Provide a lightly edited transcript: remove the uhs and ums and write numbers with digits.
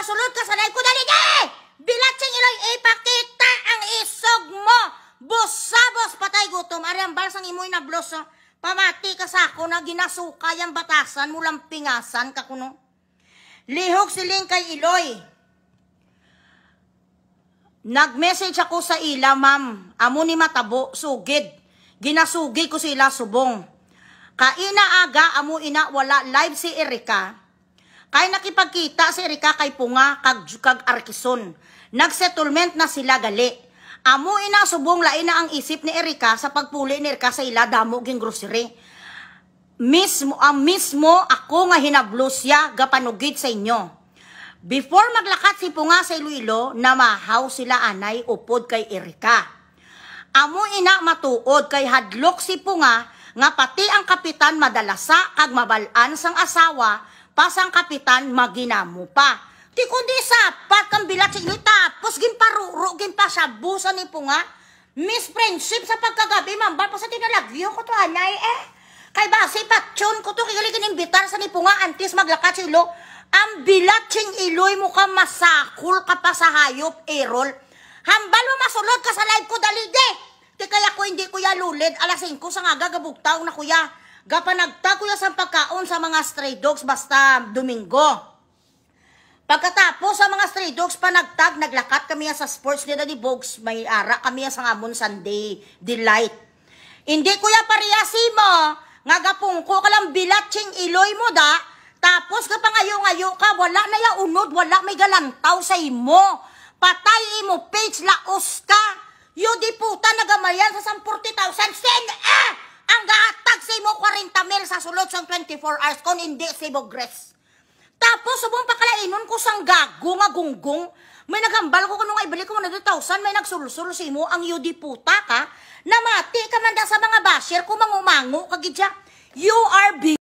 masulod ka sa live ko, dali di! Bilatsing iloy, ipakita ang isog mo! Bus-sabos, patay gutom. Ari ang balsang imoy na blos, pamati ka sa ako na ginasuka yung batasan, mulang pingasan ka kuno. Lihok siling kay Iloy. Nag-message ako sa ila, ma'am. Amo ni matabo, sugid. Ginasugid ko sila subong. Kaina aga, amo ina, wala live si Erika. Kay nakipagkita si Erika kay Punga, kag Arkison. Nag-settlement na sila gali. Amo ina subong lain na ang isip ni Erika sa pagpuli ni Erika sa ila damo ging grocery. Mismo ako nga hinablos siya gapanugid sa inyo. Before maglakat si Punga sa Iloilo, namahaw sila anay upod kay Erika. Amo ina matuod kay hadlok si Punga nga pati ang kapitan madalasa kag mabalaan sang asawa pasang kapitan maginamo pa. Di kundi sapat kang bilat sa inyo tapos ginparuro, ginpasabusan ni Punga. Miss Friendship sa pagkagabi, mambal pa sa tinalagyo ko to anay Kay base patyon ko to kigaligin imbitar sa ni Punga antes maglakat si Ilo. Ang bilat sing Iloy mo ka masakul ka pa sa hayop, Errol. Hambal mo masulod ka sa live ko dali de. Di kaya ko hindi kuya lulid alas 5 sa nga gagabugtaw na kuya. Gapanagta kuya sa pagkaon sa mga stray dogs basta Domingo. Pagkatapos sa mga stray dogs pa naglakat kami sa sports nila ni Bogs, may ara kami sa ngamon Sunday Delight. Hindi kuya pariyasi mo, nga gapungko ka lang bilatsing Iloy mo da, tapos ka pangayo-ngayo ka, wala na ya unod, wala may galantaw sa imo. Patay imo page laos ka. Yo di puta nagamayan sa 40,000 send ang gahatag sa imo 40 mil sa sulod sa 24 hours kon hindi si Bogres. Tapos, subong pakalainon ko sang gago nga gunggong. May naghambal ko kanong ibalik ko 100,000, may nagsulsul si mo ang yudi puta ka, na mati ka man da sa mga basher, kumangumango kagidya. You are